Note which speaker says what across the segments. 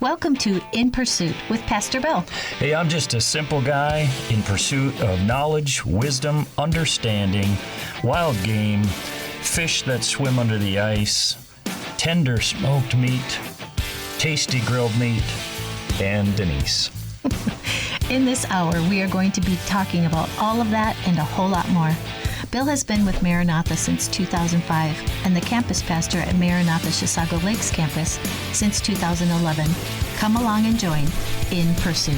Speaker 1: Welcome to In Pursuit with Pastor Bill.
Speaker 2: Hey, I'm just a simple guy in pursuit of knowledge, wisdom, understanding, wild game, fish that swim under the ice, tender smoked meat, tasty grilled meat, and Denise.
Speaker 1: In this hour, we are going to be talking about all of that and a whole lot more. Bill has been with Maranatha since 2005 and the campus pastor at Maranatha Chisago Lakes campus since 2011. Come along and join In Pursuit.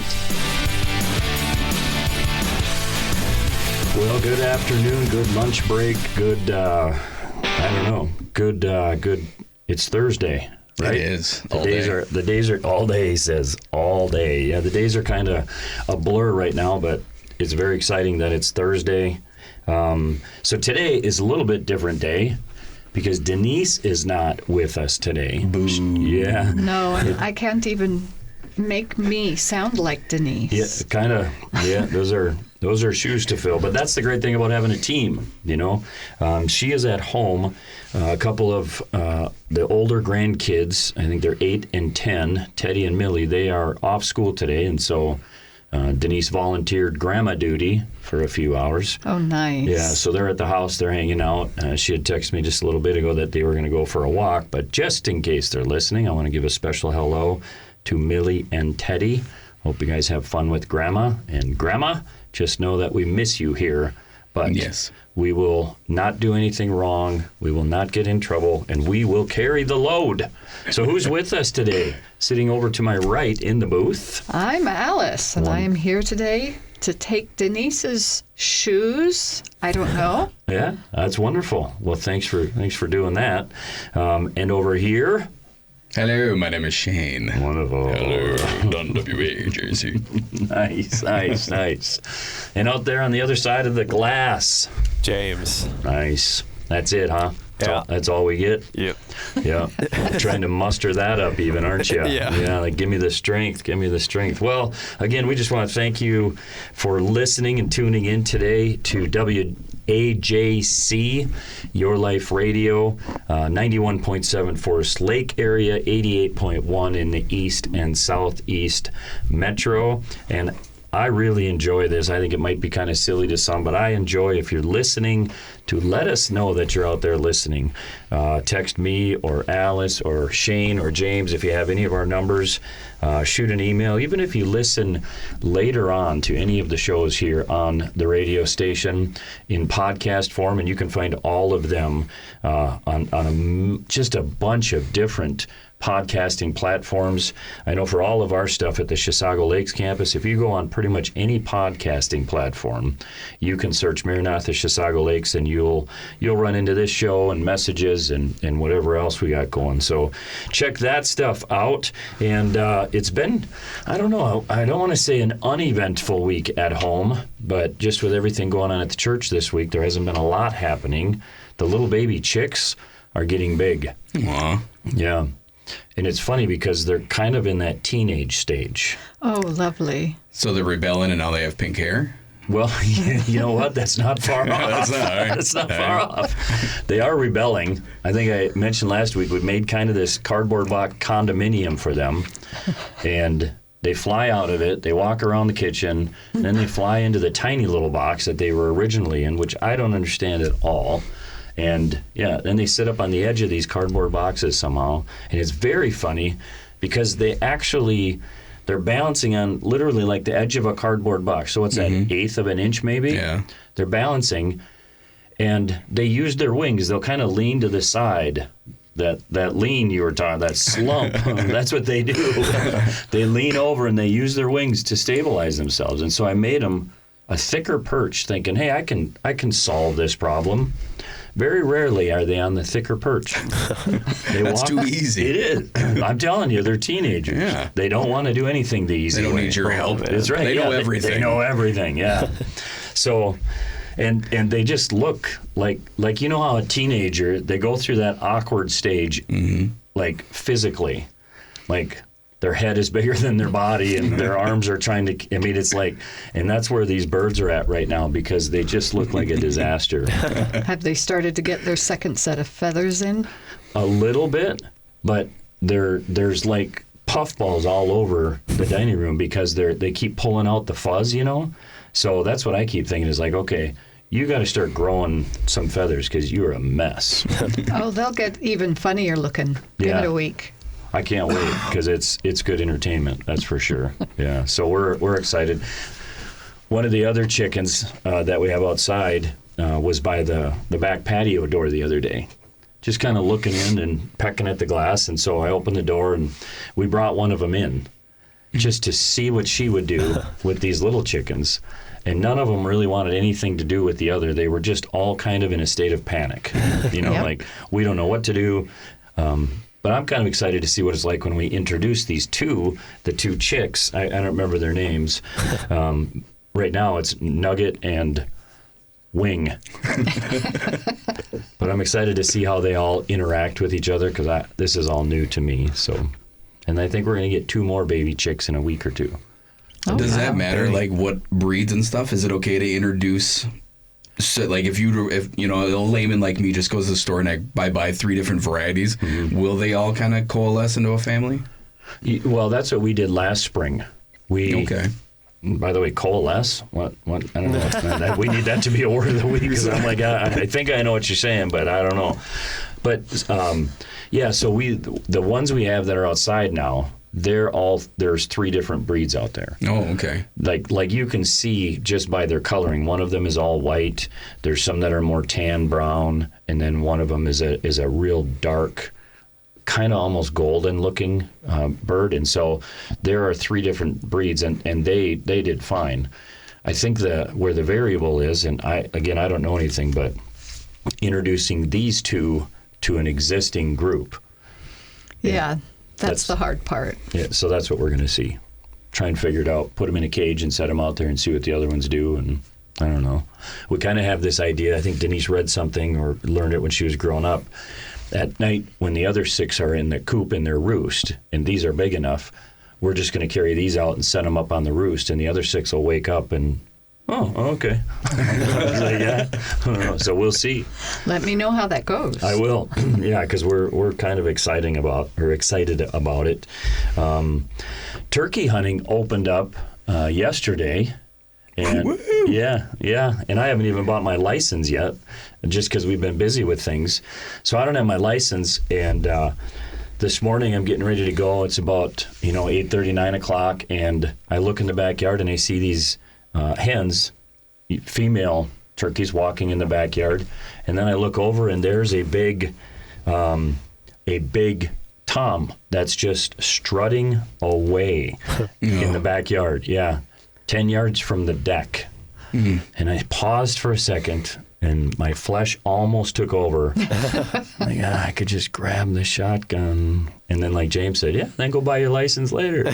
Speaker 3: Well, good afternoon, good lunch break, good, good, it's Thursday, right?
Speaker 4: It is.
Speaker 3: The days are all day, says all day. Yeah, the days are kind of a blur right now, but it's very exciting that it's Thursday. So today is a little bit different day because Denise is not with us today.
Speaker 4: Boo.
Speaker 3: Yeah.
Speaker 5: No, I can't even make me sound like Denise.
Speaker 3: Yeah, kind of. Yeah, those are shoes to fill. But that's the great thing about having a team, you know. She is at home. A couple of the older grandkids, I think they're 8 and 10, Teddy and Millie, they are off school today, and so Denise volunteered grandma duty for a few hours.
Speaker 5: Oh, nice.
Speaker 3: Yeah, so they're at the house, they're hanging out. She had texted me just a little bit ago that they were going to go for a walk, but just in case they're listening, I want to give a special hello to Millie and Teddy. Hope you guys have fun with Grandma. And Grandma, just know that we miss you here, but
Speaker 4: yes,
Speaker 3: we will not do anything wrong. We will not get in trouble, and we will carry the load. So who's with us today? Sitting over to my right in the booth.
Speaker 5: I'm Alice, and I am here today to take Denise's shoes. I don't know.
Speaker 3: Yeah, that's wonderful. Well, thanks for doing that. And over here.
Speaker 4: Hello, my name is Shane.
Speaker 3: Wonderful.
Speaker 4: Hello, Don WA, Jersey.
Speaker 3: Nice. And out there on the other side of the glass.
Speaker 6: James.
Speaker 3: Nice. That's it, huh?
Speaker 6: Yeah.
Speaker 3: That's all we get?
Speaker 6: Yep.
Speaker 3: Yeah. Trying to muster that up even, aren't you?
Speaker 6: Yeah.
Speaker 3: Yeah, like give me the strength. Well, again, we just want to thank you for listening and tuning in today to WAJC, Your Life Radio, 91.7 Forest Lake area, 88.1 in the East and Southeast Metro. And I really enjoy this. I think it might be kind of silly to some, but I enjoy if you're listening to let us know that you're out there listening. Text me or Alice or Shane or James if you have any of our numbers. Shoot an email. Even if you listen later on to any of the shows here on the radio station in podcast form, and you can find all of them on just a bunch of different podcasting platforms. I know for all of our stuff at the Chisago Lakes campus, if you go on pretty much any podcasting platform, you can search Maranatha Chisago Lakes and you'll run into this show and messages and whatever else we got going. So check that stuff out. And it's been, I don't know, I don't want to say an uneventful week at home, but just with everything going on at the church this week, there hasn't been a lot happening. The little baby chicks are getting big.
Speaker 4: Aw.
Speaker 3: Yeah. And it's funny because they're kind of in that teenage stage.
Speaker 5: Oh, lovely.
Speaker 4: So they're rebelling and now they have pink hair?
Speaker 3: Well, you know what? That's not far off.
Speaker 4: That's not, all right.
Speaker 3: That's not far off. They are rebelling. I think I mentioned last week we made kind of this cardboard box condominium for them. And they fly out of it, they walk around the kitchen, and then they fly into the tiny little box that they were originally in, which I don't understand at all. And yeah, then they sit up on the edge of these cardboard boxes somehow. And it's very funny because they're balancing on literally like the edge of a cardboard box. So what's that, 1/8 of an inch maybe?
Speaker 4: Yeah.
Speaker 3: They're balancing and they use their wings. They'll kind of lean to the side. That lean you were talking, that slump, that's what they do. They lean over and they use their wings to stabilize themselves. And so I made them a thicker perch thinking, hey, I can solve this problem. Very rarely are they on the thicker perch.
Speaker 4: That's too easy.
Speaker 3: It is. I'm telling you, they're teenagers.
Speaker 4: Yeah.
Speaker 3: They don't want to do anything the easy way.
Speaker 4: They don't need your help.
Speaker 3: That's right.
Speaker 4: They know everything.
Speaker 3: They know everything, yeah. So, and they just look like you know how a teenager, they go through that awkward stage, like physically. Like their head is bigger than their body and their arms are trying to, I mean, it's like, and that's where these birds are at right now because they just look like a disaster.
Speaker 5: Have they started to get their second set of feathers in?
Speaker 3: A little bit, but there's like puffballs all over the dining room because they keep pulling out the fuzz, you know? So that's what I keep thinking is like, okay, you got to start growing some feathers because you're a mess.
Speaker 5: Oh, they'll get even funnier looking. Give
Speaker 3: Yeah.
Speaker 5: it a week.
Speaker 3: I can't wait because it's good entertainment, that's for sure. Yeah, so we're excited. One of the other chickens that we have outside was by the back patio door the other day, just kind of looking in and pecking at the glass. And so I opened the door and we brought one of them in just to see what she would do with these little chickens. And none of them really wanted anything to do with the other. They were just all kind of in a state of panic. You know,
Speaker 5: Yep.
Speaker 3: like, we don't know what to do. But I'm kind of excited to see what it's like when we introduce the two chicks. I don't remember their names. Right now it's Nugget and Wing. But I'm excited to see how they all interact with each other because this is all new to me. So, and I think we're going to get 2 more baby chicks in a week or 2.
Speaker 4: Does that matter? Like what breeds and stuff? Is it okay to introduce? So, like if you know a layman like me just goes to the store and I buy 3 different varieties, will they all kind of coalesce into a family?
Speaker 3: Well, that's what we did last spring.
Speaker 4: Okay.
Speaker 3: By the way, coalesce? What? I don't know. We need that to be a word of the week because I'm like, I think I know what you're saying, but I don't know. But yeah, so the ones we have that are outside now, there's 3 different breeds out there.
Speaker 4: Oh, okay.
Speaker 3: Like you can see just by their coloring. One of them is all white. There's some that are more tan brown, and then one of them is a real dark, kind of almost golden looking bird. And so there are 3 different breeds, and they did fine. I think where the variable is, and I don't know anything, but introducing these 2 to an existing group.
Speaker 5: Yeah, that's the hard part.
Speaker 3: Yeah, so that's what we're going to see. Try and figure it out. Put them in a cage and set them out there and see what the other ones do. And I don't know. We kind of have this idea. I think Denise read something or learned it when she was growing up. At night, when the other 6 are in the coop in their roost, and these are big enough, we're just going to carry these out and set them up on the roost, and the other 6 will wake up and, oh, okay. Like, yeah. So we'll see.
Speaker 5: Let me know how that goes.
Speaker 3: I will. Yeah, because we're kind of excited about it. Turkey hunting opened up yesterday. And yeah, and I haven't even bought my license yet, just because we've been busy with things. So I don't have my license, and this morning I'm getting ready to go. It's about 8:30, 9 o'clock, and I look in the backyard and I see these hens, female turkeys, walking in the backyard, and then I look over and there's a big tom that's just strutting away in the backyard. Yeah. 10 yards from the deck. Mm-hmm. And I paused for a second, and my flesh almost took over. Like, I could just grab the shotgun. And then, like James said, yeah, then go buy your license later.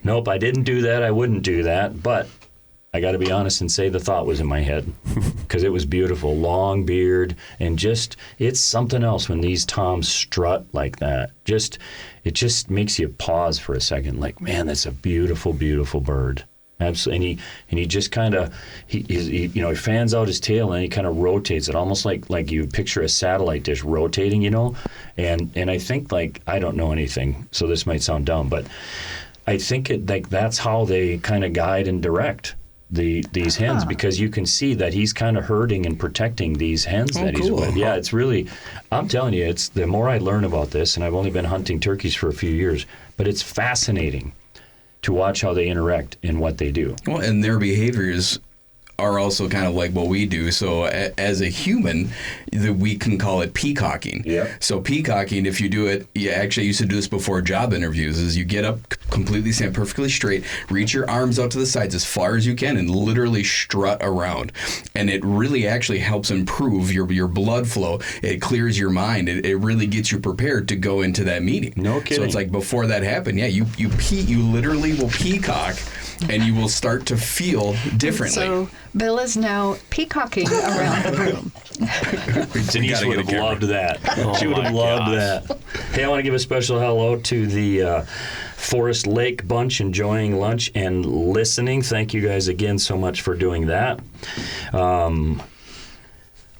Speaker 3: Nope, I didn't do that. I wouldn't do that. But I got to be honest and say the thought was in my head because it was beautiful. Long beard, and it's something else when these toms strut like that. It just makes you pause for a second. Like, man, that's a beautiful, beautiful bird. Absolutely, and he just kind of he fans out his tail and he kind of rotates it, almost like you picture a satellite dish rotating, and I think, like, I don't know anything, so this might sound dumb, but I think that's how they kind of guide and direct these hens, because you can see that he's kind of herding and protecting these hens that he's with. Yeah, it's really, I'm telling you, it's the more I learn about this, and I've only been hunting turkeys for a few years, but it's fascinating to watch how they interact and what they do. Well,
Speaker 4: and their behaviors are also kind of like what we do. So as a human, we can call it peacocking.
Speaker 3: Yeah.
Speaker 4: So peacocking, if you do it, you actually used to do this before job interviews, is you get up completely, stand perfectly straight, reach your arms out to the sides as far as you can, and literally strut around. And it really actually helps improve your blood flow. It clears your mind. It really gets you prepared to go into that meeting.
Speaker 3: No kidding.
Speaker 4: So it's like before that happened, yeah, you literally will peacock, and you will start to feel differently.
Speaker 5: So Bill is now peacocking around the room.
Speaker 3: Denise would have loved that. She would have loved that. Hey, I want to give a special hello to the Forest Lake bunch enjoying lunch and listening. Thank you guys again so much for doing that.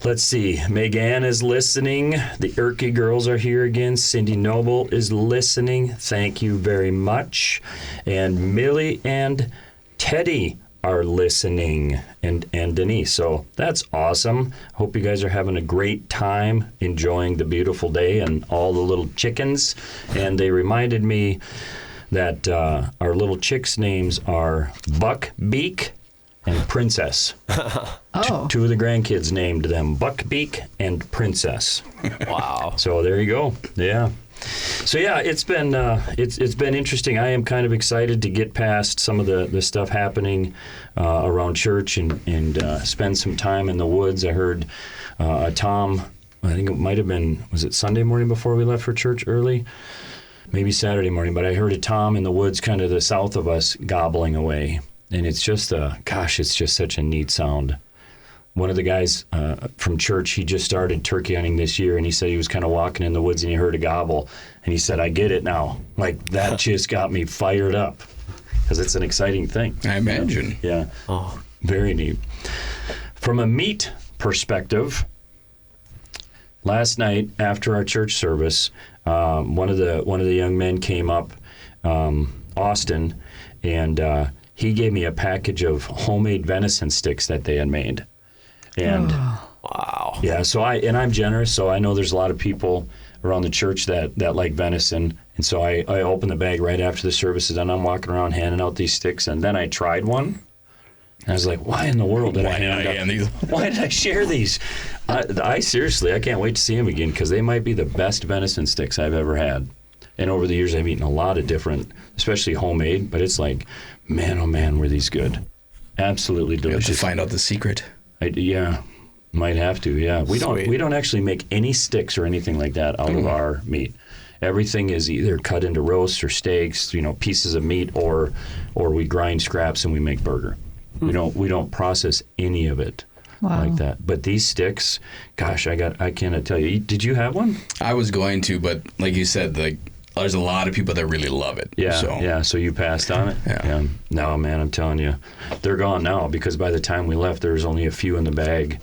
Speaker 3: Let's see. Megan is listening. The Erky girls are here again. Cindy Noble is listening. Thank you very much. And Millie and Teddy are listening, and Denise. So that's awesome. Hope you guys are having a great time enjoying the beautiful day and all the little chickens. And they reminded me that our little chicks' names are Buckbeak and Princess.
Speaker 5: Oh.
Speaker 3: Two of the grandkids named them Buckbeak and Princess.
Speaker 6: Wow.
Speaker 3: So there you go. Yeah. So yeah, it's been interesting. I am kind of excited to get past some of the stuff happening around church and spend some time in the woods. I heard Tom, I think it might have been, was it Sunday morning before we left for church early? Maybe Saturday morning, but I heard a Tom in the woods kind of the south of us gobbling away. And it's just it's just such a neat sound. One of the guys from church, he just started turkey hunting this year, and he said he was kind of walking in the woods and he heard a gobble, and he said, I get it now. Like, that just got me fired up, because it's an exciting thing.
Speaker 4: I imagine.
Speaker 3: Yeah. Oh, very neat. From a meat perspective, last night after our church service, one of the young men came up, Austin, and he gave me a package of homemade venison sticks that they had made. And
Speaker 6: wow.
Speaker 3: Yeah, so I'm generous, so I know there's a lot of people around the church that like venison. And so I opened the bag right after the services, and I'm walking around handing out these sticks, and then I tried one. And I was like, why in the world did I hand
Speaker 4: these?
Speaker 3: Why did I share these? I seriously, I can't wait to see them again, because they might be the best venison sticks I've ever had. And over the years, I've eaten a lot of different, especially homemade, but it's like, man, oh man, were these good. Absolutely
Speaker 4: You have
Speaker 3: delicious.
Speaker 4: to find out the secret.
Speaker 3: Yeah, might have to. Yeah, we
Speaker 6: Sweet.
Speaker 3: don't actually make any sticks or anything like that out of our meat. Everything is either cut into roasts or steaks, pieces of meat, or we grind scraps and we make burger. We don't process any of it like that. But these sticks, gosh, I cannot tell you. Did you have one?
Speaker 4: I was going to, but like you said, there's a lot of people that really love it.
Speaker 3: Yeah, so you passed on it?
Speaker 4: Yeah.
Speaker 3: No, man, I'm telling you, they're gone now, because by the time we left, there was only a few in the bag.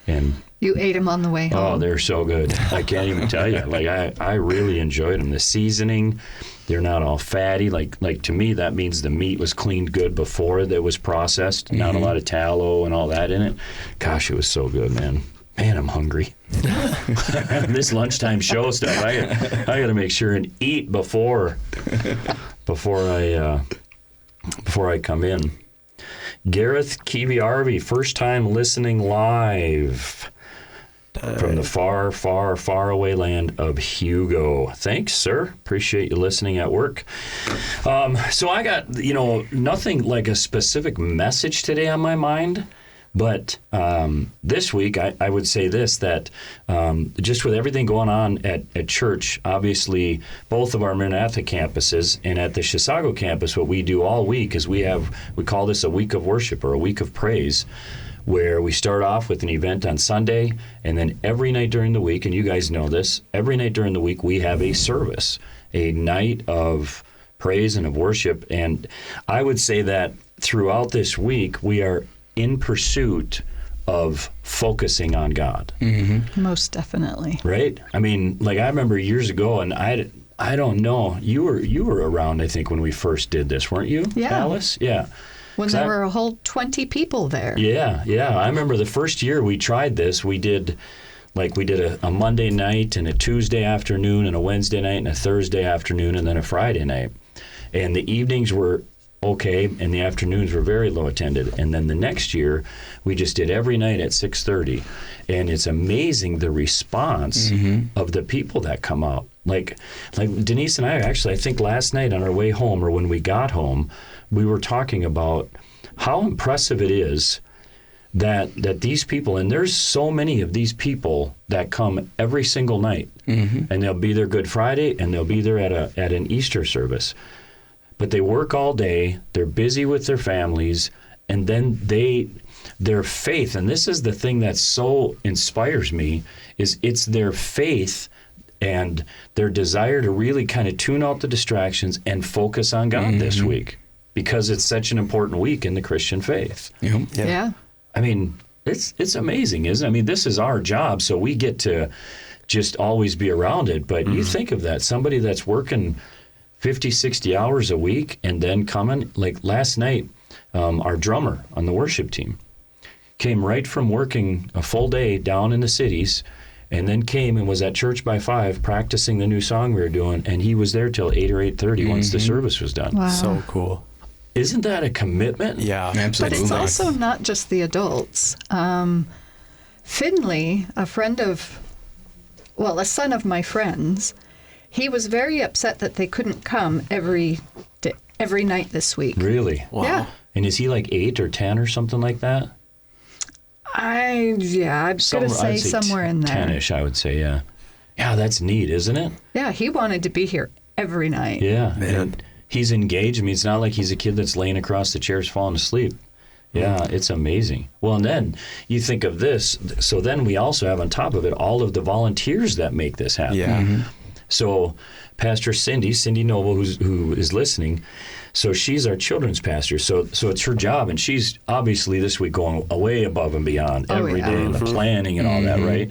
Speaker 3: And
Speaker 5: You ate them on the way home.
Speaker 3: oh, they're so good. I can't even tell you. Like, I really enjoyed them. The seasoning, they're not all fatty. Like to me, that means the meat was cleaned good before it was processed. Not a lot of tallow and all that in it. Gosh, it was so good, man. Man, I'm hungry. This lunchtime show stuff, I got to make sure and eat before I come in. Gareth Kiviarvi, first time listening live from the far, far, far away land of Hugo. Thanks, sir. Appreciate you listening at work. So I got, nothing like a specific message today on my mind. But this week, I would say this, that just with everything going on at church, obviously both of our Maranatha campuses and at the Chisago campus, what we do all week is we call this a week of worship or a week of praise, where we start off with an event on Sunday, and then every night during the week, and you guys know this, every night during the week we have a service, a night of praise and of worship. And I would say that throughout this week, we are in pursuit of focusing on God.
Speaker 5: Mm-hmm. Most definitely.
Speaker 3: Right? I mean, like, I remember years ago, and I don't know, you were around, I think, when we first did this, weren't you,
Speaker 5: Yeah.
Speaker 3: Alice? Yeah.
Speaker 5: When there were a whole 20 people there.
Speaker 3: Yeah. I remember the first year we tried this, we did a Monday night and a Tuesday afternoon and a Wednesday night and a Thursday afternoon and then a Friday night. And the evenings were okay, and the afternoons were very low attended. And then the next year, we just did every night at 6:30. And it's amazing the response of the people that come out. Like Denise and I actually, I think last night on our way home, or when we got home, we were talking about how impressive it is that these people, and there's so many of these people that come every single night, and they'll be there Good Friday, and they'll be there at an Easter service. But they work all day, they're busy with their families, and then their faith, and this is the thing that so inspires me, is it's their faith and their desire to really kind of tune out the distractions and focus on God this week, because it's such an important week in the Christian faith.
Speaker 5: Yeah.
Speaker 3: I mean, It's amazing, isn't it? I mean, this is our job, so we get to just always be around it. But you think of that, somebody that's working 50, 60 hours a week and then coming, like last night, our drummer on the worship team came right from working a full day down in the cities and then came and was at church by 5 practicing the new song we were doing, and he was there till 8 or 8:30 once the service was done.
Speaker 5: Wow.
Speaker 6: So cool.
Speaker 3: Isn't that a commitment?
Speaker 6: Yeah.
Speaker 4: Absolutely.
Speaker 5: But it's also not just the adults. Finley, a son of my friend's, he was very upset that they couldn't come every night this week.
Speaker 3: Really?
Speaker 6: Wow.
Speaker 5: Yeah.
Speaker 3: And is he like 8 or 10 or something like that?
Speaker 5: I'm going to say
Speaker 3: I'd
Speaker 5: somewhere in there.
Speaker 3: 10-ish, I would say, yeah. Yeah, that's neat, isn't it?
Speaker 5: Yeah, he wanted to be here every night.
Speaker 3: Yeah.
Speaker 6: Man.
Speaker 3: And he's engaged. I mean, it's not like he's a kid that's laying across the chairs falling asleep. Yeah, it's amazing. Well, and then you think of this. So then we also have on top of it all of the volunteers that make this happen.
Speaker 6: Yeah.
Speaker 3: So Pastor Cindy Noble, who is listening, so she's our children's pastor. So it's her job, and she's obviously this week going way above and beyond every day in the planning and all that, right?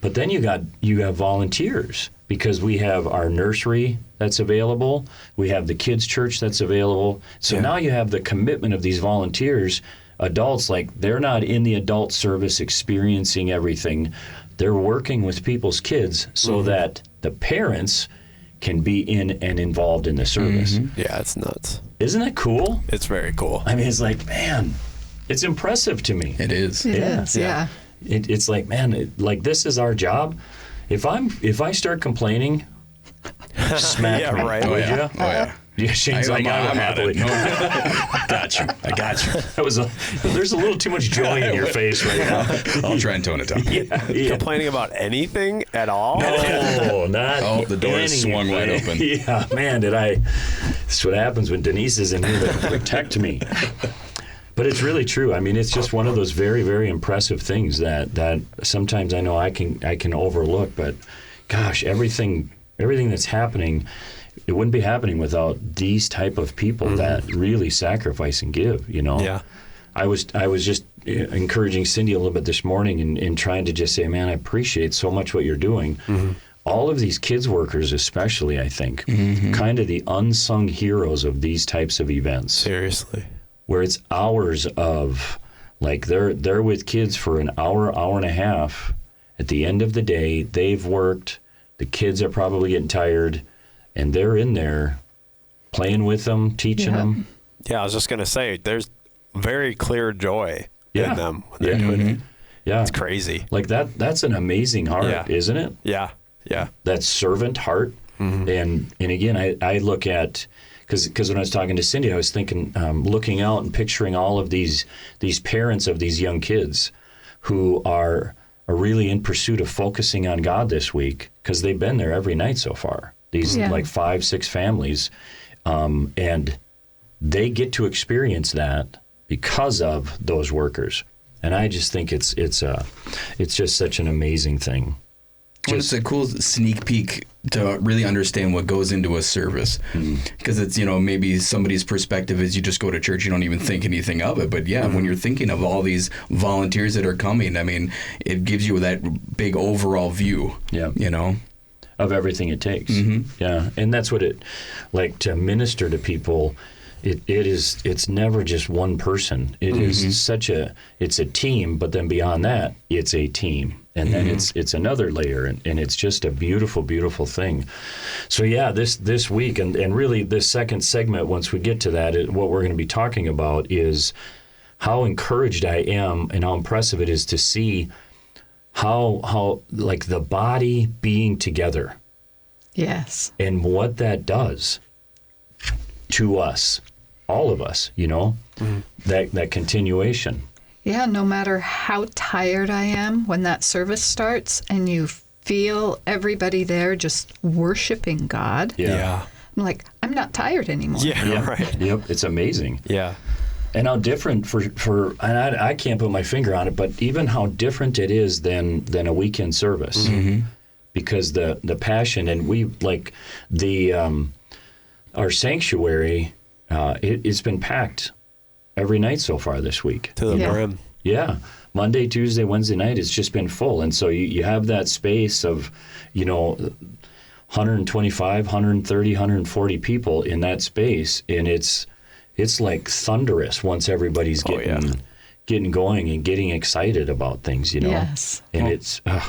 Speaker 3: But then you have volunteers, because we have our nursery that's available, we have the kids' church that's available. So now you have the commitment of these volunteers, adults, like they're not in the adult service experiencing everything. They're working with people's kids so that the parents can be in and involved in the service.
Speaker 6: Yeah, it's nuts.
Speaker 3: Isn't that cool?
Speaker 6: It's very cool.
Speaker 3: I mean, it's like, man, it's impressive to me.
Speaker 4: It is.
Speaker 5: It
Speaker 3: Yeah.
Speaker 5: is, yeah.
Speaker 3: It's like, man, like this is our job. If I start complaining, smack
Speaker 6: Yeah,
Speaker 3: me,
Speaker 6: right.
Speaker 4: Oh,
Speaker 3: would
Speaker 4: yeah.
Speaker 3: ya?
Speaker 4: Oh, yeah.
Speaker 3: Yeah, Shane's like, I will
Speaker 4: I'm at it.
Speaker 3: happily.
Speaker 4: No, got you. I got you.
Speaker 3: There's a little too much joy in your face right now.
Speaker 4: I'll try and tone it down.
Speaker 3: Yeah.
Speaker 6: Complaining about anything at all?
Speaker 3: No, not.
Speaker 4: Oh, the door is swung wide
Speaker 3: anything.
Speaker 4: open.
Speaker 3: Yeah, man, that's what happens when Denise is in here to protect me. But it's really true. I mean, it's just one of those very, very impressive things that sometimes I know I can overlook. But gosh, everything that's happening, it wouldn't be happening without these type of people that really sacrifice and give. You know.
Speaker 6: Yeah.
Speaker 3: I was just encouraging Cindy a little bit this morning and trying to just say, man, I appreciate so much what you're doing. All of these kids workers, especially, I think, kind of the unsung heroes of these types of events.
Speaker 6: Seriously.
Speaker 3: Where it's hours of, like, they're with kids for an hour and a half. At the end of the day, they've worked. The kids are probably getting tired, and they're in there playing with them, teaching them.
Speaker 6: Yeah, I was just going to say, there's very clear joy
Speaker 3: Yeah.
Speaker 6: in them when they're doing it.
Speaker 3: Yeah,
Speaker 6: It's crazy.
Speaker 3: like that's an amazing heart,
Speaker 6: Yeah.
Speaker 3: isn't it?
Speaker 6: Yeah. Yeah.
Speaker 3: That servant heart. And again, I look at, because when I was talking to Cindy, I was thinking, looking out and picturing all of these parents of these young kids who are really in pursuit of focusing on God this week, because they've been there every night so far. These like 5-6 families, and they get to experience that because of those workers. And I just think it's just such an amazing thing.
Speaker 4: Well, it's a cool sneak peek to really understand what goes into a service, because it's, maybe somebody's perspective is you just go to church, you don't even think anything of it. But yeah, when you're thinking of all these volunteers that are coming, I mean, it gives you that big overall view.
Speaker 3: Yeah. Of everything it takes. Yeah. And that's what it, like, to minister to people, it's never just one person. It is it's a team, but then beyond that, it's a team. And then it's another layer, and it's just a beautiful, beautiful thing. So yeah, this week, and really this second segment, once we get to that, what we're going to be talking about is how encouraged I am and how impressive it is to see how like the body being together.
Speaker 5: Yes.
Speaker 3: And what that does to us, all of us, that continuation.
Speaker 5: Yeah, no matter how tired I am when that service starts and you feel everybody there just worshiping God,
Speaker 6: Yeah.
Speaker 5: I'm like, I'm not tired anymore.
Speaker 6: Yeah. Right.
Speaker 3: Yep, it's amazing.
Speaker 6: Yeah.
Speaker 3: And how different for and I can't put my finger on it, but even how different it is than a weekend service. Because the passion, and we, like, our sanctuary, it's been packed every night so far this week.
Speaker 6: To the
Speaker 5: Yeah.
Speaker 6: brim.
Speaker 3: Yeah. Monday, Tuesday, Wednesday night, it's just been full. And so you have that space of, 125, 130, 140 people in that space. And it's like thunderous once everybody's getting going and getting excited about things,
Speaker 5: Yes.
Speaker 3: And it's
Speaker 4: when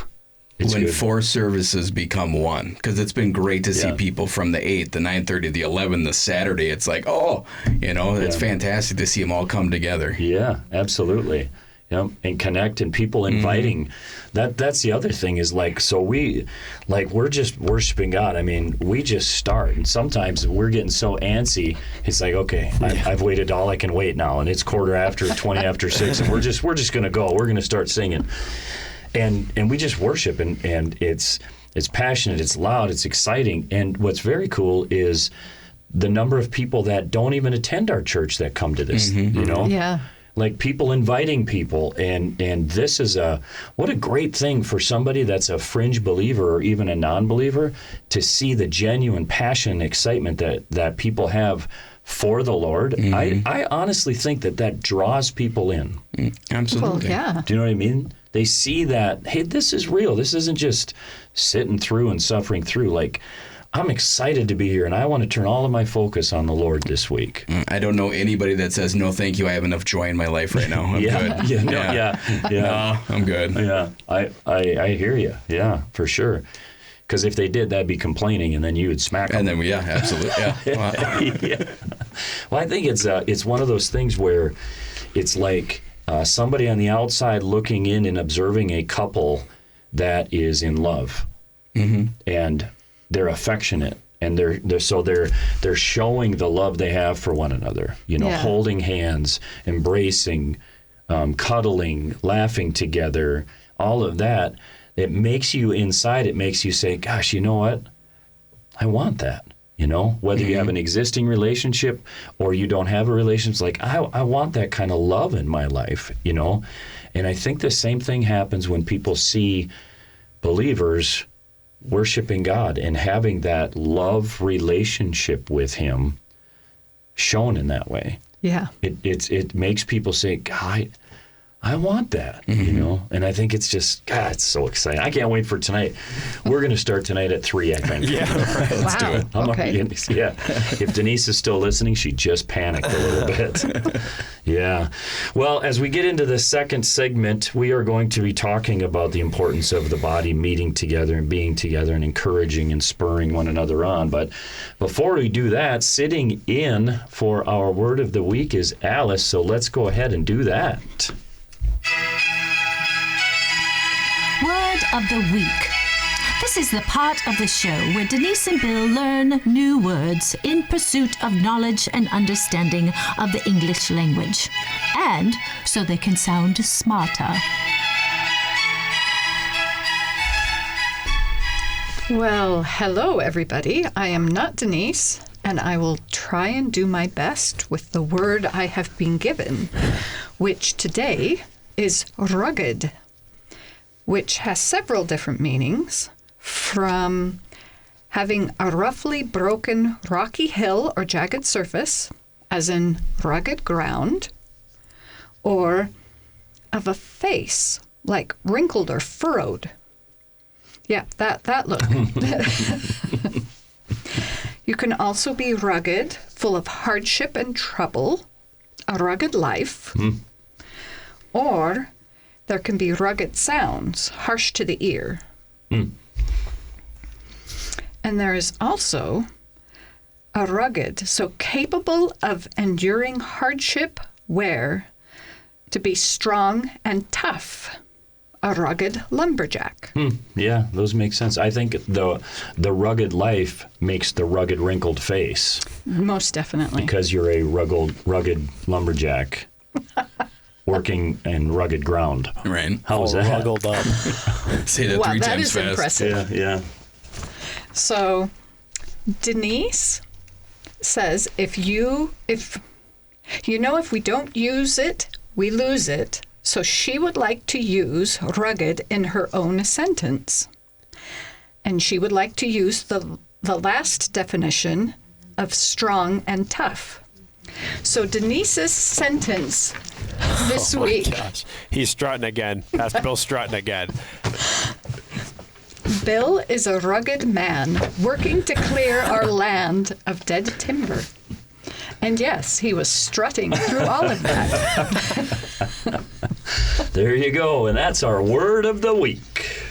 Speaker 3: good.
Speaker 4: 4 services become one, because it's been great to see people from the 8, the 9:30, the 11, the Saturday. It's like, it's fantastic to see them all come together.
Speaker 3: Yeah, absolutely. And connect, and people inviting. That's the other thing is we're just worshiping God. I mean, we just start, and sometimes we're getting so antsy. It's like, okay, I've waited all I can wait now, and it's 20 after 6, and we're just gonna go. We're gonna start singing, and we just worship, and it's passionate, it's loud, it's exciting, and what's very cool is the number of people that don't even attend our church that come to this.
Speaker 5: Yeah.
Speaker 3: Like people inviting people, and this is what a great thing for somebody that's a fringe believer or even a non-believer to see the genuine passion and excitement that people have for the Lord. I honestly think that draws people in.
Speaker 4: Absolutely.
Speaker 5: Well, yeah.
Speaker 3: Do you know what I mean? They see that, hey, this is real. This isn't just sitting through and suffering through. Like, I'm excited to be here, and I want to turn all of my focus on the Lord this week.
Speaker 4: I don't know anybody that says, no, thank you, I have enough joy in my life right now. I'm good.
Speaker 3: Yeah.
Speaker 4: No, I'm good.
Speaker 3: Yeah, I hear you. Yeah, for sure. Because if they did, that'd be complaining, and then you would smack them.
Speaker 4: And then, absolutely. Yeah. Wow.
Speaker 3: Yeah. Well, I think it's one of those things where it's like somebody on the outside looking in and observing a couple that is in love, and they're affectionate, and they're showing the love they have for one another. Holding hands, embracing, cuddling, laughing together, all of that. It makes you inside. It makes you say, "Gosh, you know what? I want that." Whether you have an existing relationship or you don't have a relationship, like I want that kind of love in my life. And I think the same thing happens when people see believers worshiping God and having that love relationship with Him shown in that way.
Speaker 5: Yeah.
Speaker 3: It makes people say, God, I want that, and I think it's just, God, it's so exciting. I can't wait for tonight. We're going to start tonight at 3, I think.
Speaker 6: Yeah, right.
Speaker 4: Let's do it.
Speaker 5: Okay.
Speaker 3: Yeah. If Denise is still listening, she just panicked a little bit. Yeah. Well, as we get into the second segment, we are going to be talking about the importance of the body meeting together and being together and encouraging and spurring one another on. But before we do that, sitting in for our word of the week is Alice. So let's go ahead and do that.
Speaker 1: Word of the Week. This is the part of the show where Denise and Bill learn new words in pursuit of knowledge and understanding of the English language, and so they can sound smarter.
Speaker 5: Well, hello, everybody. I am not Denise, and I will try and do my best with the word I have been given, which today is rugged, which has several different meanings, from having a roughly broken rocky hill or jagged surface, as in rugged ground, or of a face, like wrinkled or furrowed. Yeah, that look. You can also be rugged, full of hardship and trouble, a rugged life, or there can be rugged sounds, harsh to the ear. And there is also a rugged, so capable of enduring hardship, where to be strong and tough, a rugged lumberjack.
Speaker 3: Yeah, those make sense. I think the rugged life makes the rugged wrinkled face,
Speaker 5: Most definitely.
Speaker 3: because you're a rugged lumberjack working in rugged ground.
Speaker 4: Right.
Speaker 3: How was
Speaker 6: All
Speaker 3: that?
Speaker 6: ruggled up.
Speaker 4: Say that
Speaker 5: Wow,
Speaker 4: 3
Speaker 5: that
Speaker 4: times
Speaker 5: is
Speaker 4: fast.
Speaker 5: impressive.
Speaker 3: Yeah.
Speaker 5: So Denise says if we don't use it, we lose it. So she would like to use rugged in her own sentence. And she would like to use the last definition of strong and tough. So Denise's sentence this week.
Speaker 6: Gosh, he's strutting again. Pastor Bill's strutting again.
Speaker 5: Bill is a rugged man working to clear our land of dead timber. And yes, he was strutting through all of that.
Speaker 2: There you go, and that's our word of the week.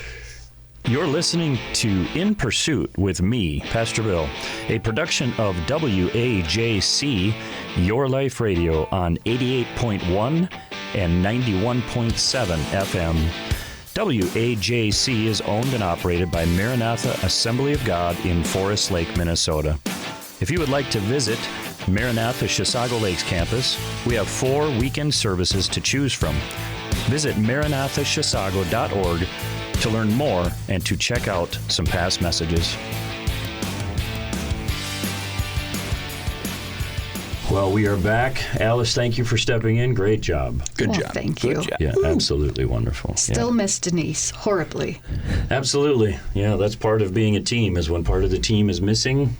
Speaker 2: You're listening to In Pursuit with me, Pastor Bill, a production of WAJC, Your Life Radio on 88.1 and 91.7 FM. WAJC is owned and operated by Maranatha Assembly of God in Forest Lake, Minnesota. If you would like to visit Maranatha Chisago Lakes campus, we have 4 weekend services to choose from. Visit maranathachisago.org to learn more and to check out some past messages. Well, we are back. Alice, thank you for stepping in. Great job.
Speaker 4: Good
Speaker 5: Well,
Speaker 4: job.
Speaker 5: thank you.
Speaker 6: Good job.
Speaker 2: Yeah, absolutely wonderful.
Speaker 5: Still miss Denise horribly.
Speaker 2: Yeah, absolutely. Yeah, that's part of being a team, is when part of the team is missing,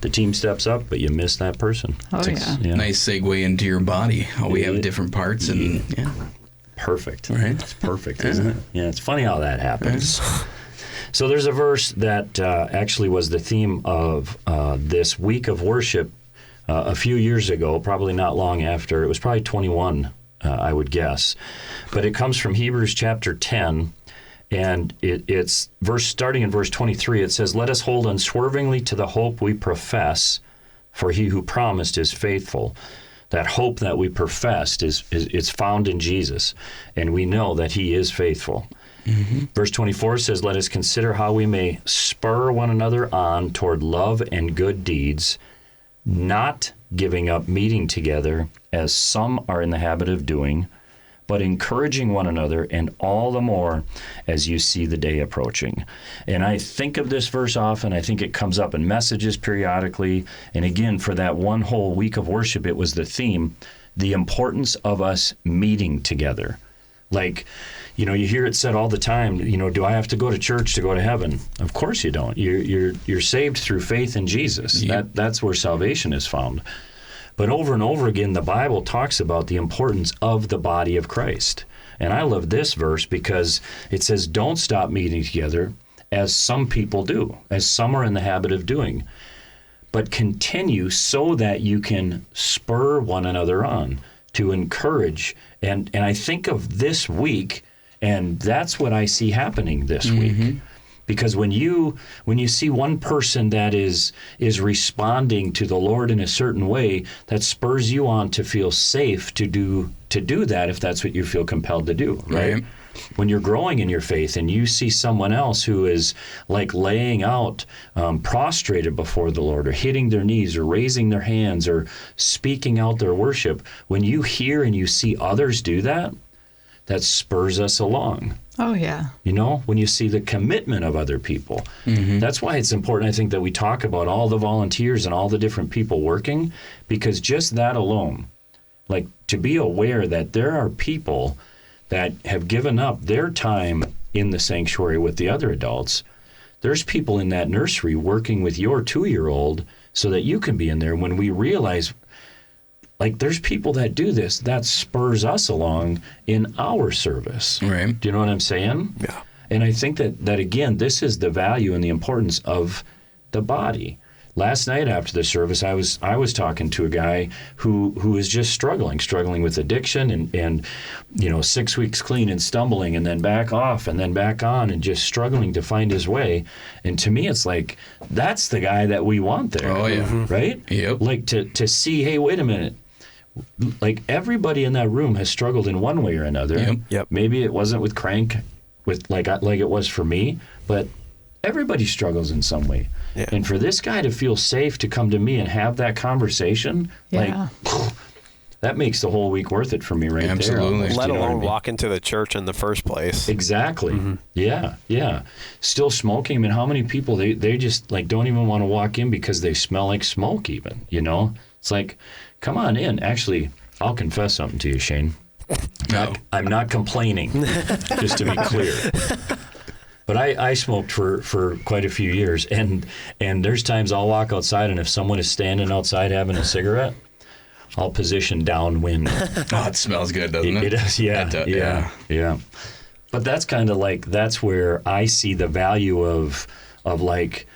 Speaker 2: the team steps up, but you miss that person.
Speaker 5: Oh,
Speaker 2: It's-
Speaker 5: yeah.
Speaker 4: Nice segue into your body. How we have different parts and yeah.
Speaker 2: Perfect.
Speaker 4: Right.
Speaker 2: It's perfect, isn't it? Yeah, it's funny how that happens. So there's a verse that actually was the theme of this week of worship a few years ago, probably not long after. It was probably 21, I would guess. But it comes from Hebrews chapter 10, and it's starting in verse 23. It says, "Let us hold unswervingly to the hope we profess, for he who promised is faithful." That hope that we professed is found in Jesus, and we know that he is faithful. Verse 24 says, "Let us consider how we may spur one another on toward love and good deeds, not giving up meeting together, as some are in the habit of doing, but encouraging one another, and all the more as you see the day approaching." And I think of this verse often. I think it comes up in messages periodically. And again, for that one whole week of worship, it was the theme, the importance of us meeting together. Like, you know, you hear it said all the time, you know, do I have to go to church to go to heaven? Of course you don't. You're saved through faith in Jesus.
Speaker 4: Yep.
Speaker 2: That's where salvation is found. But over and over again, the Bible talks about the importance of the body of Christ. And I love this verse because it says, don't stop meeting together as some people do, as some are in the habit of doing, but continue so that you can spur one another on, to encourage. And I think of this week, and that's what I see happening this week. Because when you see one person that is responding to the Lord in a certain way, that spurs you on to feel safe to do that if that's what you feel compelled to do, right?
Speaker 4: Right.
Speaker 2: When you're growing in your faith and you see someone else who is like laying out prostrated before the Lord, or hitting their knees, or raising their hands, or speaking out their worship, when you hear and you see others do that, that spurs us along.
Speaker 5: Oh, yeah.
Speaker 2: You know, when you see the commitment of other people. That's why it's important, I think, that we talk about all the volunteers and all the different people working, because just that alone, like to be aware that there are people that have given up their time in the sanctuary with the other adults. There's people in that nursery working with your 2-year-old so that you can be in there. When we realize, like, there's people that do this, that spurs us along in our service.
Speaker 4: Right.
Speaker 2: Do you know what I'm saying?
Speaker 6: Yeah.
Speaker 2: And I think that again, this is the value and the importance of the body. Last night after the service, I was talking to a guy who is just struggling with addiction and 6 weeks clean and stumbling, and then back off and then back on, and just struggling to find his way. And to me, it's like, that's the guy that we want there.
Speaker 4: Oh, yeah.
Speaker 2: Right?
Speaker 4: Yep.
Speaker 2: Like to see, hey, wait a minute. Like, everybody in that room has struggled in one way or another.
Speaker 6: Yep.
Speaker 2: Maybe it wasn't with crank, with like it was for me, but everybody struggles in some way.
Speaker 6: Yeah.
Speaker 2: And for this guy to feel safe to come to me and have that conversation,
Speaker 5: Yeah.
Speaker 2: like, that makes the whole week worth it for me right
Speaker 4: Absolutely.
Speaker 2: there. almost,
Speaker 6: Let
Speaker 2: you know what I
Speaker 6: alone
Speaker 2: mean?
Speaker 6: walk into the church in the first place.
Speaker 2: Exactly. Yeah. Still smoking. I mean, how many people, they just like don't even want to walk in because they smell like smoke even, you know? It's like, come on in. Actually, I'll confess something to you, Shane.
Speaker 4: No.
Speaker 2: I'm not complaining, just to be clear. But I smoked for quite a few years, and there's times I'll walk outside, and if someone is standing outside having a cigarette,
Speaker 3: all positioned downwind.
Speaker 4: Oh, it smells good, doesn't it?
Speaker 3: It does, yeah, yeah. But that's kind of like, that's where I see the value of like,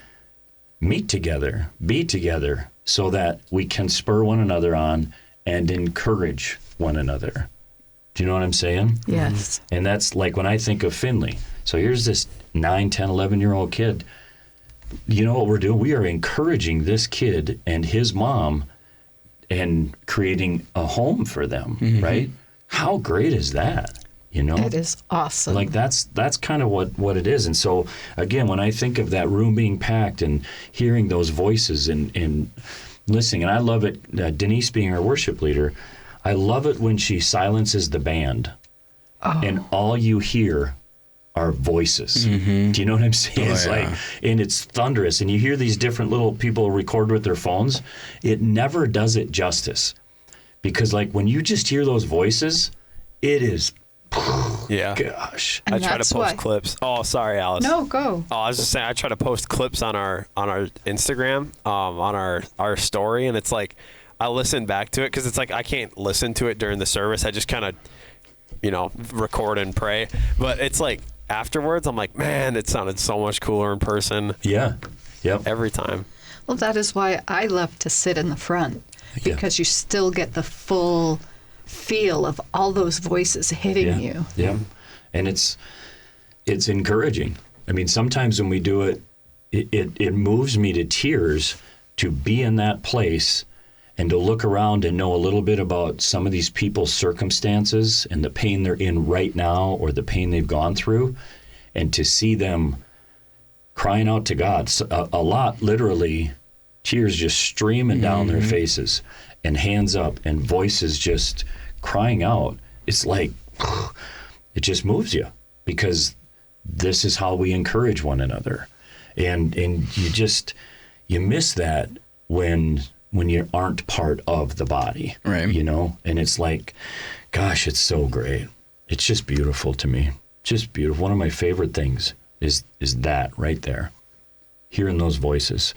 Speaker 3: meet together, be together, so that we can spur one another on and encourage one another. Do you know what I'm saying?
Speaker 5: Yes.
Speaker 3: And that's like when I think of Finley. So here's this 9, 10, 11-year-old kid. You know what we're doing? We are encouraging this kid and his mom and creating a home for them, right? How great is that? You know?
Speaker 5: It is awesome.
Speaker 3: Like that's kind of what it is. And so again, when I think of that room being packed and hearing those voices and listening, and I love it, Denise being our worship leader, I love it when she silences the band and all you hear are voices. Do you know what I'm saying? It's like, and it's thunderous, and you hear these different little people record with their phones. It never does it justice, because like when you just hear those voices, it is,
Speaker 6: Yeah.
Speaker 3: gosh.
Speaker 5: And
Speaker 6: I try to
Speaker 5: that's
Speaker 6: post
Speaker 5: why-
Speaker 6: clips. Oh, sorry, Alice.
Speaker 5: No, go.
Speaker 6: Oh, I was just saying, I try to post clips on our Instagram, on our story, and it's like I listen back to it because it's like I can't listen to it during the service. I just kind of, record and pray. But it's like afterwards, I'm like, man, it sounded so much cooler in person
Speaker 3: Yeah. Yep.
Speaker 6: every time.
Speaker 5: Well, that is why I love to sit in the front, because you still get the full feel of all those voices hitting you.
Speaker 3: Yeah. And it's encouraging. I mean, sometimes when we do it, it moves me to tears to be in that place and to look around and know a little bit about some of these people's circumstances and the pain they're in right now or the pain they've gone through, and to see them crying out to God. A lot, literally, tears just streaming down their faces and hands up and voices just crying out. It's like, it just moves you, because this is how we encourage one another. And you miss that when you aren't part of the body,
Speaker 4: right?
Speaker 3: And it's like, gosh, it's so great. It's just beautiful to me. Just beautiful. One of my favorite things is that right there, hearing those voices.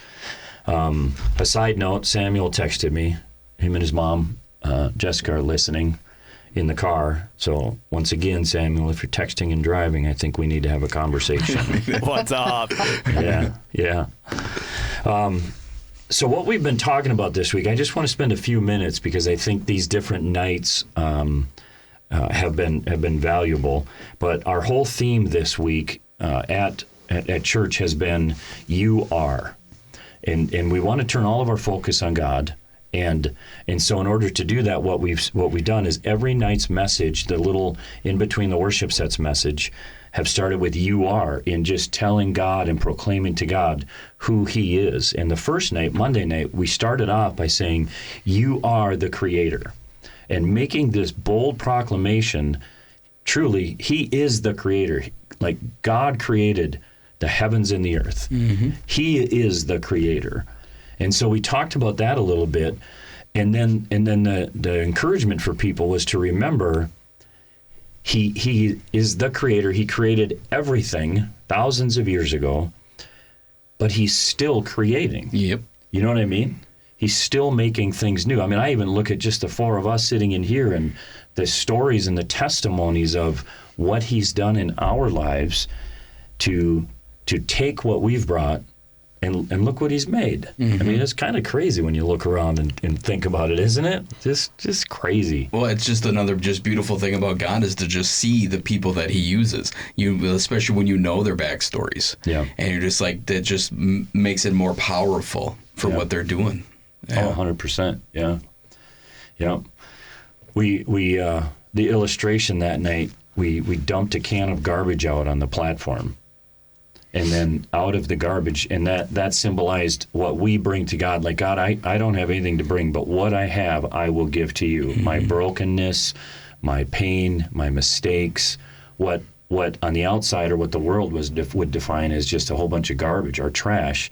Speaker 3: A side note, Samuel texted me. Him and his mom, Jessica, are listening in the car. So once again, Samuel, if you're texting and driving, I think we need to have a conversation.
Speaker 6: What's up?
Speaker 3: Yeah. So what we've been talking about this week, I just want to spend a few minutes, because I think these different nights have been valuable. But our whole theme this week at church has been "You Are," and we want to turn all of our focus on God. And so in order to do that, what we've done is every night's message, the little in between the worship sets message, have started with "You Are," in just telling God and proclaiming to God who He is. And the first night, Monday night, we started off by saying, "You are the Creator," and making this bold proclamation. Truly, He is the Creator. Like God created the heavens and the earth. He is the Creator. And so we talked about that a little bit, and then the encouragement for people was to remember he is the Creator. He created everything thousands of years ago, but He's still creating.
Speaker 4: Yep.
Speaker 3: You know what I mean? He's still making things new. I mean, I even look at just the four of us sitting in here and the stories and the testimonies of what He's done in our lives to take what we've brought and look what He's made. I mean, it's kind of crazy when you look around and think about it, isn't it? Just crazy.
Speaker 4: Well, it's just another just beautiful thing about God is to just see the people that He uses. Especially when you know their backstories.
Speaker 3: Yeah.
Speaker 4: And you're just like, that just makes it more powerful for what they're doing. Yeah.
Speaker 3: Oh, 100%. Yeah. Yeah. We the illustration that night, we dumped a can of garbage out on the platform. And then out of the garbage, and that symbolized what we bring to God. Like, God, I don't have anything to bring, but what I have, I will give to you. My brokenness, my pain, my mistakes, what on the outside or what the world would define as just a whole bunch of garbage or trash.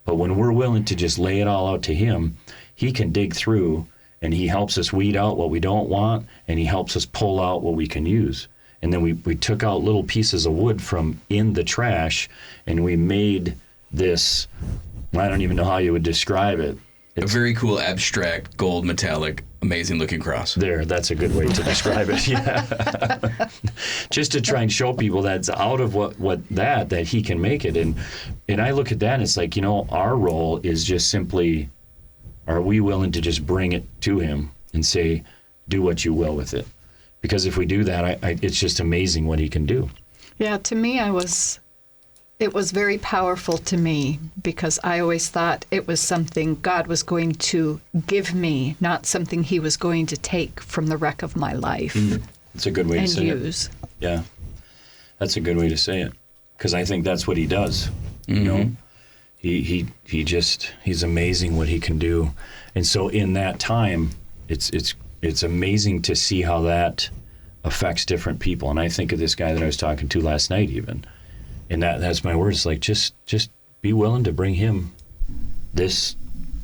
Speaker 3: But when we're willing to just lay it all out to Him, He can dig through, and He helps us weed out what we don't want, and He helps us pull out what we can use. And then we took out little pieces of wood from in the trash, and we made this, I don't even know how you would describe it.
Speaker 4: A very cool abstract gold metallic Amazing looking cross.
Speaker 3: There, that's a good way to describe it. Yeah. Just to try and show people that's out of that he can make it. And I look at that and it's like, our role is just simply, are we willing to just bring it to him and say, do what you will with it? Because if we do that, it's just amazing what he can do.
Speaker 5: Yeah, to me, it was very powerful to me because I always thought it was something God was going to give me, not something he was going to take from the wreck of my life.
Speaker 3: That's a good way to say
Speaker 5: use.
Speaker 3: it. Yeah, that's a good way to say it. Because I think that's what he does. He's amazing what he can do. And so in that time, it's amazing to see how that affects different people. And I think of this guy that I was talking to last night even. And that's my words, like just be willing to bring him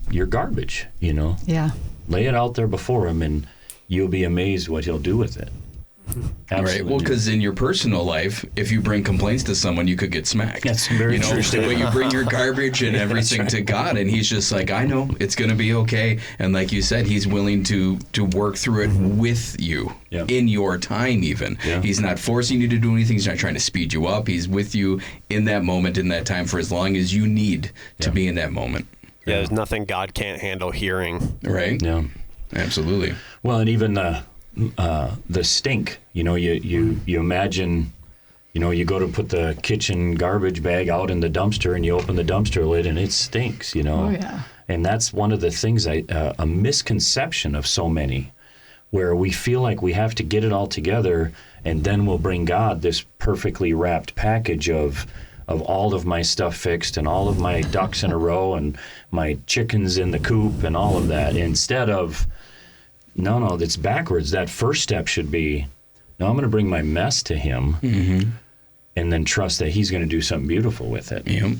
Speaker 3: your garbage,
Speaker 5: Yeah.
Speaker 3: Lay it out there before him and you'll be amazed what he'll do with it. Absolutely.
Speaker 4: Right. Well, because in your personal life, if you bring complaints to someone, you could get smacked.
Speaker 3: That's very true.
Speaker 4: But you bring your garbage and everything to God, and he's just like, I know, it's going to be okay. And like you said, he's willing to work through it with you in your time even.
Speaker 3: Yeah.
Speaker 4: He's not forcing you to do anything. He's not trying to speed you up. He's with you in that moment, in that time, for as long as you need to be in that moment.
Speaker 6: Yeah, there's nothing God can't handle hearing.
Speaker 4: Right?
Speaker 3: Yeah.
Speaker 4: Absolutely.
Speaker 3: Well, and even the stink, you imagine, you go to put the kitchen garbage bag out in the dumpster and you open the dumpster lid and it stinks,
Speaker 5: Oh, yeah.
Speaker 3: And that's one of the things, a misconception of so many, where we feel like we have to get it all together and then we'll bring God this perfectly wrapped package of all of my stuff fixed and all of my ducks in a row and my chickens in the coop and all of that, instead of, no, that's backwards. That first step should be, no, I'm going to bring my mess to him and then trust that he's going to do something beautiful with it.
Speaker 4: Yep.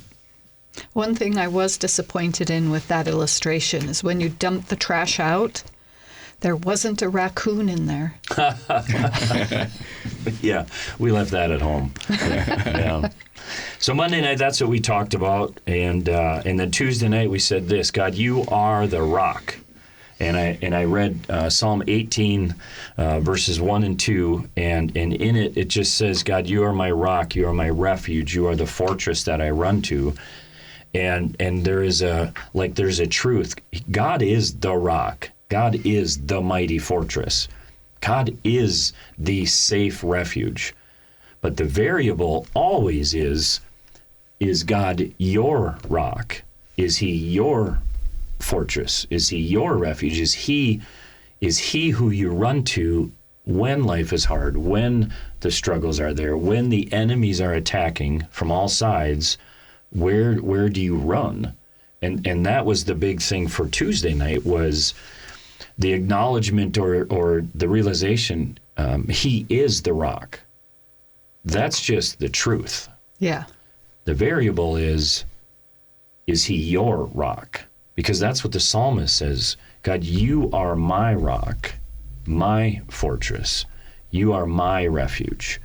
Speaker 5: One thing I was disappointed in with that illustration is when you dump the trash out, there wasn't a raccoon in there.
Speaker 3: Yeah, we left that at home. Yeah. So Monday night, that's what we talked about. And then Tuesday night, we said this: God, you are the rock. And I read Psalm 18, verses 1 and 2, and in it just says, God, you are my rock, you are my refuge, you are the fortress that I run to. And there's a truth. God is the rock. God is the mighty fortress. God is the safe refuge. But the variable always is God your rock? Is he your fortress? Is he your refuge? Is he who you run to when life is hard, when the struggles are there, when the enemies are attacking from all sides? Where do you run? And that was the big thing for Tuesday night, was the acknowledgement or the realization, he is the rock. That's just the truth.
Speaker 5: Yeah.
Speaker 3: The variable is he your rock? Because that's what the psalmist says. God, you are my rock, my fortress. You are my refuge.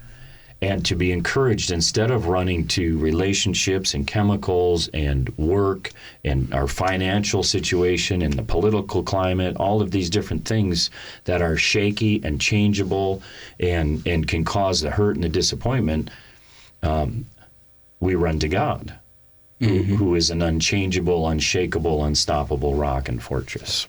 Speaker 3: And to be encouraged, instead of running to relationships and chemicals and work and our financial situation and the political climate, all of these different things that are shaky and changeable and can cause the hurt and the disappointment, we run to God, who is an unchangeable, unshakable, unstoppable rock and fortress.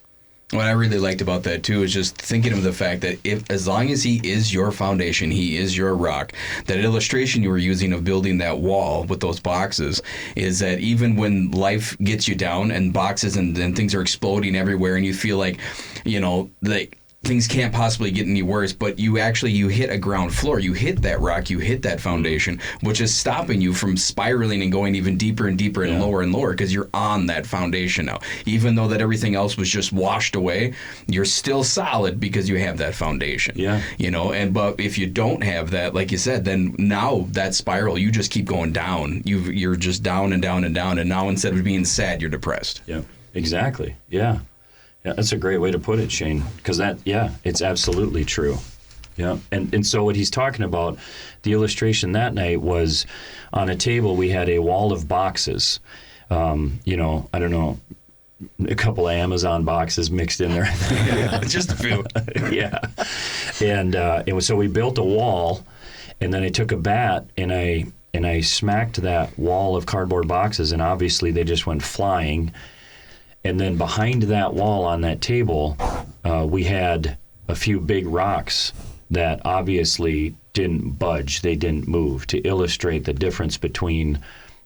Speaker 4: What I really liked about that too is just thinking of the fact that as long as he is your foundation, he is your rock. That illustration you were using of building that wall with those boxes is that even when life gets you down and boxes and things are exploding everywhere and you feel like, things can't possibly get any worse, but you hit a ground floor. You hit that rock, you hit that foundation, which is stopping you from spiraling and going even deeper and deeper and lower because you're on that foundation now. Even though that everything else was just washed away, you're still solid because you have that foundation.
Speaker 3: Yeah.
Speaker 4: But if you don't have that, like you said, then now that spiral, you just keep going down. You're just down and down and down, and now instead of being sad, you're depressed.
Speaker 3: Yeah, exactly. Yeah. Yeah, that's a great way to put it, Shane, because it's absolutely true. Yeah, and so what he's talking about, the illustration that night was on a table we had a wall of boxes. I don't know, a couple of Amazon boxes mixed in there.
Speaker 4: Just a few.
Speaker 3: Yeah. And so we built a wall, and then I took a bat and I smacked that wall of cardboard boxes, and obviously they just went flying. And then behind that wall on that table, we had a few big rocks that obviously didn't budge, they didn't move, to illustrate the difference between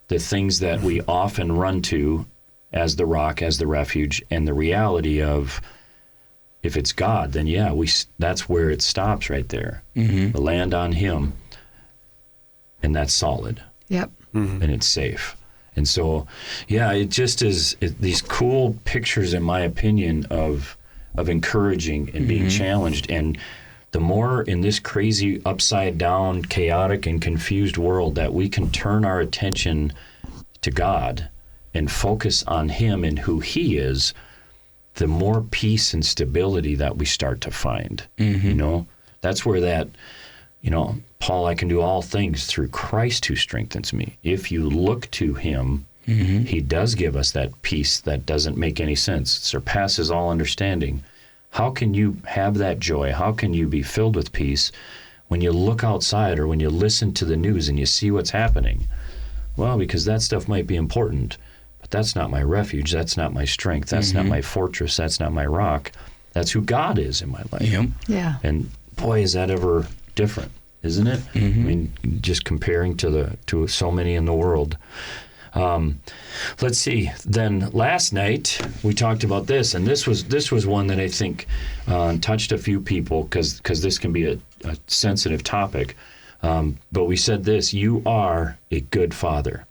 Speaker 3: the things that we often run to as the rock, as the refuge, and the reality of, if it's God, then yeah, that's where it stops right there. Mm-hmm. Land on Him, and that's solid.
Speaker 5: Yep.
Speaker 3: Mm-hmm. And it's safe. And so, yeah, it just is these cool pictures, in my opinion, of encouraging and being challenged. And the more in this crazy, upside down, chaotic, and confused world that we can turn our attention to God and focus on Him and who He is, the more peace and stability that we start to find. You know, that's where that, you know, Paul, I can do all things through Christ who strengthens me. If you look to Him, He does give us that peace that doesn't make any sense. It surpasses all understanding. How can you have that joy? How can you be filled with peace when you look outside or when you listen to the news and you see what's happening? Well, because that stuff might be important, but that's not my refuge. That's not my strength. That's not my fortress. That's not my rock. That's who God is in my life.
Speaker 5: Yeah.
Speaker 3: And boy, is that ever different, isn't it? I mean, just comparing to so many in the world. Let's see. Then last night we talked about this, and this was one that I think touched a few people because this can be a sensitive topic. But we said this: you are a good father.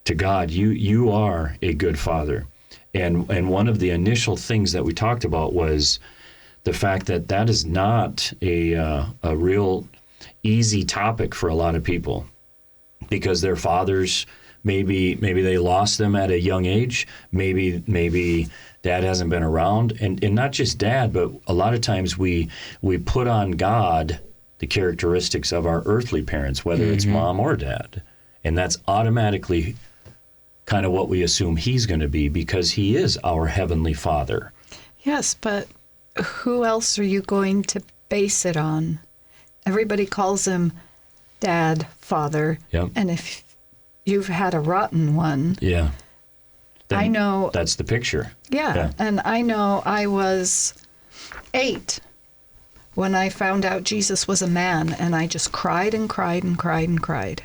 Speaker 3: To God, you are a good father, and one of the initial things that we talked about was the fact that is not a real easy topic for a lot of people, because their fathers, maybe they lost them at a young age. Maybe dad hasn't been around, and not just dad, but a lot of times we put on God the characteristics of our earthly parents, whether it's mom or dad, and that's automatically kind of what we assume He's going to be, because He is our heavenly Father.
Speaker 5: Yes, but who else are you going to base it on? Everybody calls Him Dad, Father.
Speaker 3: Yep.
Speaker 5: And if you've had a rotten one,
Speaker 3: Yeah. Then
Speaker 5: I know.
Speaker 3: That's the picture.
Speaker 5: Yeah. And I know I was 8 when I found out Jesus was a man, and I just cried and cried and cried and cried.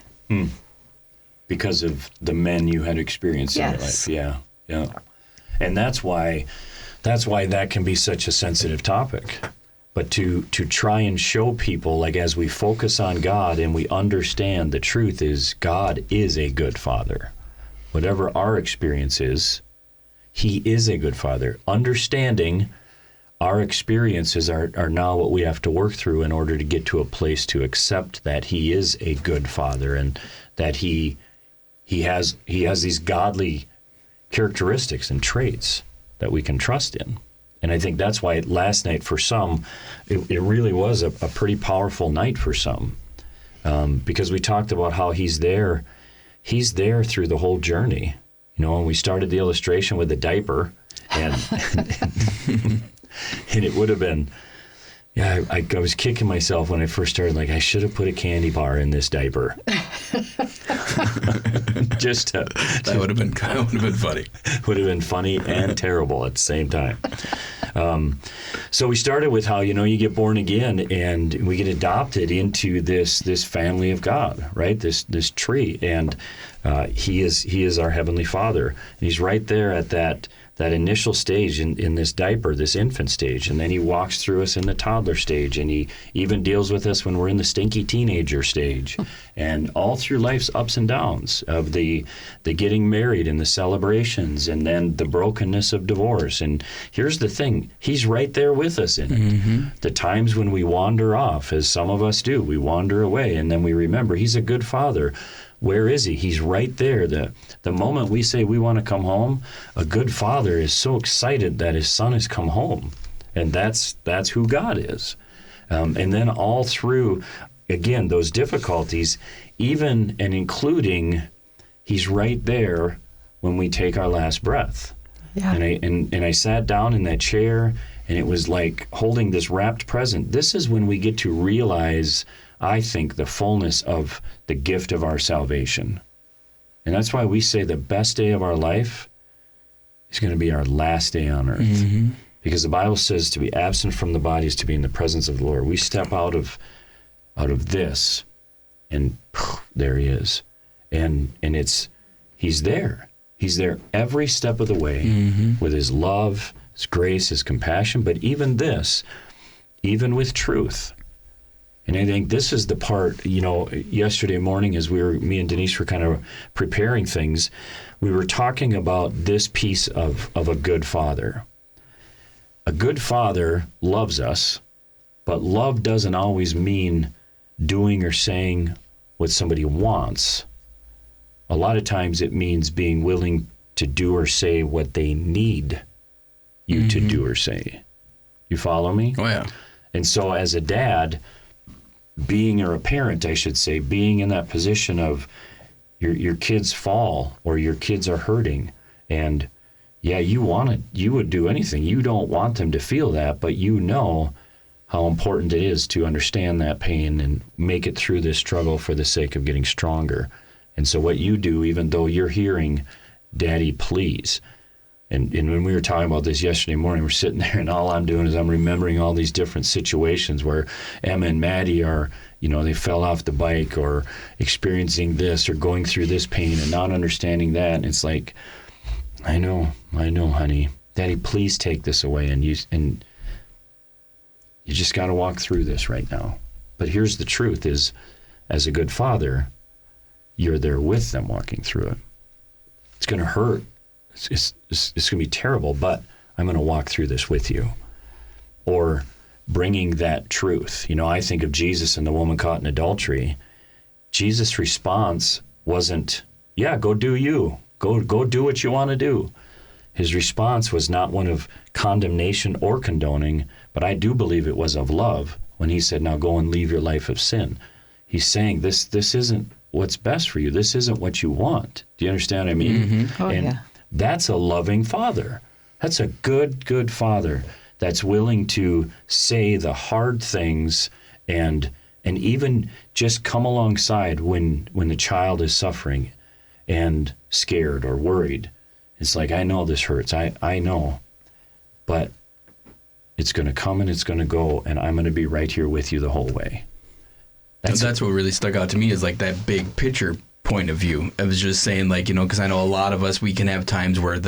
Speaker 3: Because of the men you had experienced in your life. Yeah. And that's why that can be such a sensitive topic. But to try and show people, like, as we focus on God and we understand the truth is God is a good father. Whatever our experience is, He is a good father. Understanding our experiences are now what we have to work through in order to get to a place to accept that He is a good father, and that he has these godly characteristics and traits that we can trust in. And I think that's why last night for some, it really was a pretty powerful night for some, because we talked about how He's there through the whole journey. You know, when we started the illustration with the diaper, and and it would have been, yeah, I was kicking myself when I first started, like, I should have put a candy bar in this diaper. That
Speaker 4: would have been funny.
Speaker 3: Would have been funny and terrible at the same time. So we started with how, you know, you get born again and we get adopted into this family of God, right? This tree, and He is our Heavenly Father, and He's right there at that initial stage in this diaper, this infant stage, and then He walks through us in the toddler stage, and He even deals with us when we're in the stinky teenager stage, and all through life's ups and downs of the getting married and the celebrations, and then the brokenness of divorce. And here's the thing: He's right there with us in it. The times when we wander off, as some of us do, we wander away, and then we remember He's a good Father. Where is He? He's right there. The moment we say we want to come home, a good father is so excited that his son has come home. And that's who God is. And then all through, again, those difficulties, even and including, He's right there when we take our last breath.
Speaker 5: Yeah.
Speaker 3: And I sat down in that chair, and it was like holding this wrapped present. This is when we get to realize, I think, the fullness of the gift of our salvation. And that's why we say the best day of our life is going to be our last day on earth.
Speaker 4: Mm-hmm.
Speaker 3: Because the Bible says to be absent from the body is to be in the presence of the Lord. We step out of this, and there he is. And he's there. He's there every step of the way with his love, his grace, his compassion, but even with truth. And I think this is the part, yesterday morning as me and Denise were kind of preparing things, we were talking about this piece of a good father. A good father loves us, but love doesn't always mean doing or saying what somebody wants. A lot of times it means being willing to do or say what they need you to do or say. You follow me?
Speaker 4: Oh, yeah.
Speaker 3: And so as a dad, or a parent, I should say, being in that position of your kids fall or your kids are hurting, and you would do anything. You don't want them to feel that, but you know how important it is to understand that pain and make it through this struggle for the sake of getting stronger. And so what you do, even though you're hearing, Daddy, please. And when we were talking about this yesterday morning, we're sitting there and all I'm doing is I'm remembering all these different situations where Emma and Maddie are, they fell off the bike or experiencing this or going through this pain and not understanding that. And it's like, I know, honey. Daddy, please take this away. And you just got to walk through this right now. But here's the truth is, as a good father, you're there with them walking through it. It's going to hurt. It's going to be terrible, but I'm going to walk through this with you. Or bringing that truth. I think of Jesus and the woman caught in adultery. Jesus' response wasn't, go do you. Go do what you want to do. His response was not one of condemnation or condoning, but I do believe it was of love when he said, now go and leave your life of sin. He's saying this isn't what's best for you. This isn't what you want. Do you understand what I mean?
Speaker 4: Mm-hmm.
Speaker 1: Oh, yeah.
Speaker 3: That's a loving father. That's a good father that's willing to say the hard things and even just come alongside when the child is suffering and scared or worried. It's like, I know this hurts. I know. But it's going to come and it's going to go, and I'm going to be right here with you the whole way.
Speaker 4: That's what really stuck out to me is like that big picture point of view. I was just saying, like, because I know a lot of us, we can have times where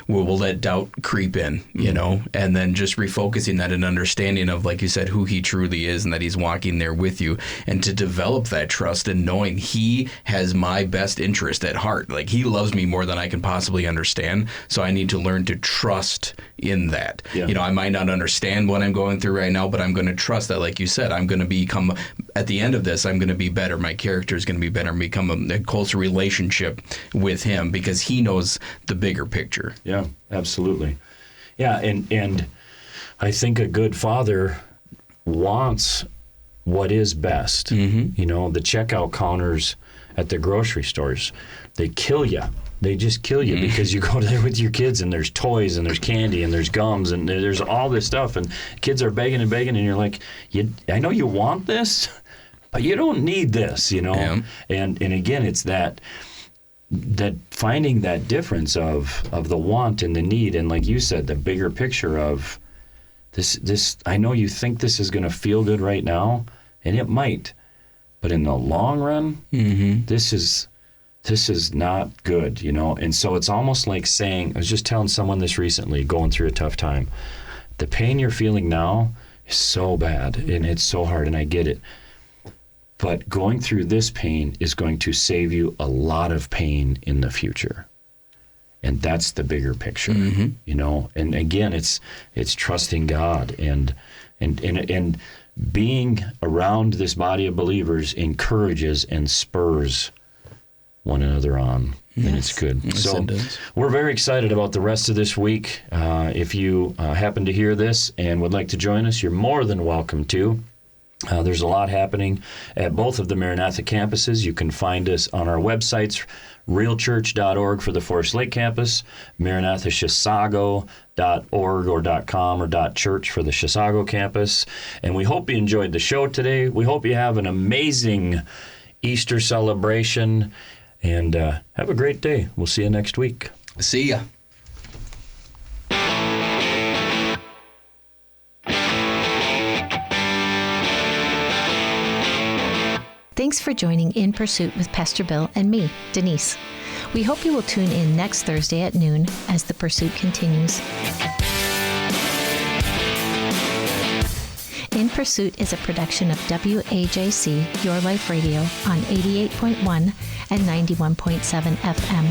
Speaker 4: we'll let doubt creep in, and then just refocusing that and understanding of, like you said, who he truly is and that he's walking there with you, and to develop that trust and knowing he has my best interest at heart. Like, he loves me more than I can possibly understand. So I need to learn to trust in that. Yeah. I might not understand what I'm going through right now, but I'm going to trust that, like you said, I'm going to become, at the end of this, I'm going to be better. My character is going to be better and become a closer relationship with him because he knows the bigger picture.
Speaker 3: Yeah, absolutely. Yeah, and I think a good father wants what is best. Mm-hmm. The checkout counters at the grocery stores, they kill you. They just kill you because you go there with your kids and there's toys and there's candy and there's gums and there's all this stuff and kids are begging and you're like, I know you want this, but you don't need this, Yeah. And again, it's that finding that difference of the want and the need, and like you said, the bigger picture of this. I know you think this is going to feel good right now, and it might, but in the long run, this is not good, And so it's almost like saying, I was just telling someone this recently, going through a tough time. The pain you're feeling now is so bad, and it's so hard, and I get it. But going through this pain is going to save you a lot of pain in the future. And that's the bigger picture, And again, it's trusting God and being around this body of believers encourages and spurs one another on. Yes. And it's good.
Speaker 4: Yes,
Speaker 3: so
Speaker 4: it does.
Speaker 3: We're very excited about the rest of this week. If you happen to hear this and would like to join us, you're more than welcome to. There's a lot happening at both of the Maranatha campuses. You can find us on our websites, realchurch.org for the Forest Lake campus, MaranathaChisago.org or .com or .church for the Chisago campus. And we hope you enjoyed the show today. We hope you have an amazing Easter celebration, and have a great day. We'll see you next week.
Speaker 4: See ya.
Speaker 1: Thanks for joining In Pursuit with Pastor Bill and me, Denise. We hope you will tune in next Thursday at noon as the pursuit continues. In Pursuit is a production of WAJC, Your Life Radio, on 88.1 and 91.7 FM.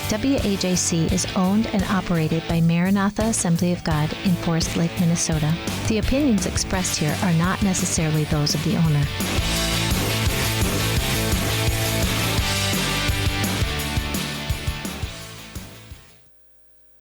Speaker 1: WAJC is owned and operated by Maranatha Assembly of God in Forest Lake, Minnesota. The opinions expressed here are not necessarily those of the owner.